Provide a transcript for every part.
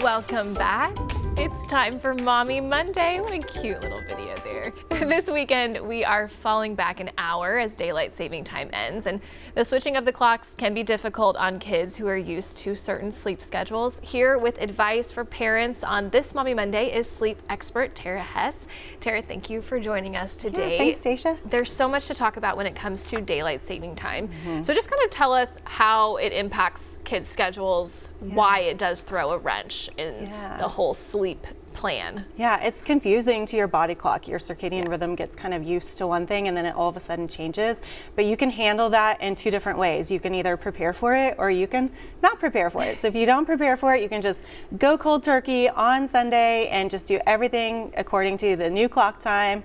Welcome back. It's time for Mommy Monday. What a cute little video there. This weekend, we are falling back an hour as daylight saving time ends, and the switching of the clocks can be difficult on kids who are used to certain sleep schedules. Here with advice for parents on this Mommy Monday is sleep expert Tara Hess. Tara, thank you for joining us today. Yeah, thanks, Stacia. There's so much to talk about when it comes to daylight saving time. So just kind of tell us how it impacts kids' schedules, why it does throw a wrench in the whole sleep plan. Yeah, it's confusing to your body clock. Your circadian rhythm gets kind of used to one thing and then it all of a sudden changes. But you can handle that in two different ways. You can either prepare for it or you can not prepare for it. So if you don't prepare for it, you can just go cold turkey on Sunday and just do everything according to the new clock time.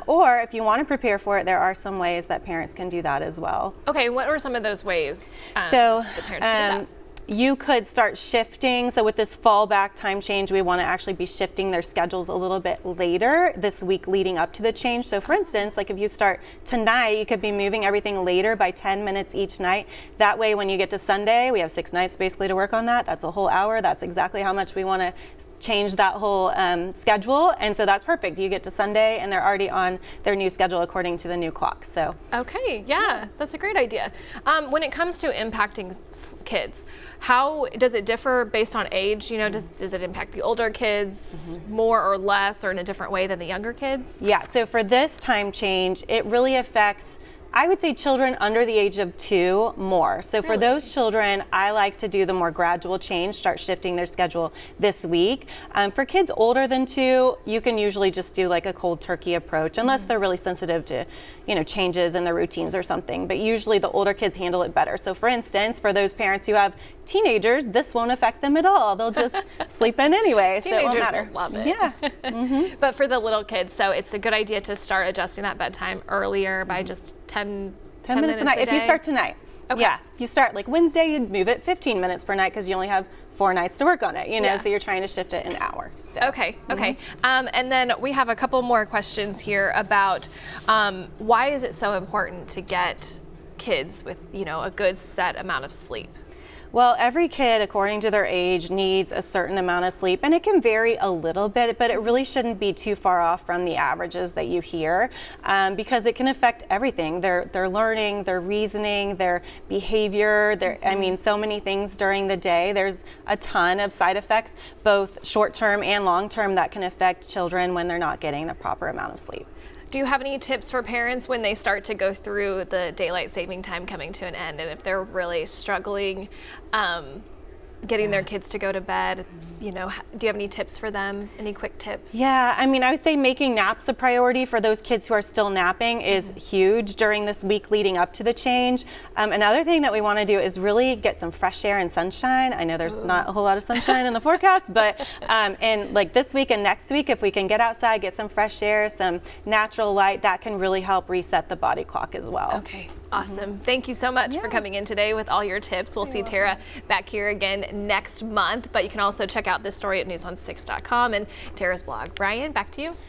Or if you want to prepare for it, there are some ways that parents can do that as well. Okay, what are some of those ways that parents can do that? You could start shifting. So with this fallback time change, we want to actually be shifting their schedules a little bit later this week leading up to the change. So for instance, like if you start tonight, you could be moving everything later by 10 minutes each night. That way, when you get to Sunday, we have 6 nights basically to work on that. That's a whole hour. That's exactly how much we want to change that whole schedule, and so that's perfect. You get to Sunday and they're already on their new schedule according to the new clock. So okay, yeah, that's a great idea. When it comes to impacting kids, how does it differ based on age? You know, does it impact the older kids more or less, or in a different way than the younger kids? Yeah, so for this time change, it really affects, I would say, children under the age of 2 more. So for those children, I like to do the more gradual change, start shifting their schedule this week. For kids older than 2, you can usually just do like a cold turkey approach, unless they're really sensitive to, you know, changes in their routines or something. But usually the older kids handle it better. So for instance, for those parents who have teenagers, this won't affect them at all. They'll just sleep in Teenagers so it won't matter. will love it. Yeah. But for the little kids, so it's a good idea to start adjusting that bedtime earlier by just 10 minutes a night. a If you day? start tonight. Okay. Yeah, if you start like Wednesday, you'd move it 15 minutes per night because you only have 4 nights to work on it, you know, so you're trying to shift it an hour. So. Okay. And then we have a couple more questions here about why is it so important to get kids with, you know, a good set amount of sleep? Well, every kid, according to their age, needs a certain amount of sleep, and it can vary a little bit, but it really shouldn't be too far off from the averages that you hear, because it can affect everything, their learning, their reasoning, their behavior, I mean, so many things during the day. There's a ton of side effects, both short-term and long-term, that can affect children when they're not getting the proper amount of sleep. Do you have any tips for parents when they start to go through the daylight saving time coming to an end, and if they're really struggling getting their kids to go to bed? You know, do you have any tips for them? Any quick tips? Yeah, I mean, I would say making naps a priority for those kids who are still napping is huge during this week leading up to the change. Another thing that we want to do is really get some fresh air and sunshine. I know there's not a whole lot of sunshine in the forecast, but and like this week and next week, if we can get outside, get some fresh air, some natural light, that can really help reset the body clock as well. Okay. Awesome. Thank you so much for coming in today with all your tips. We'll see Tara back here again next month, but you can also check out this story at newson6.com and Tara's blog. Brian, back to you.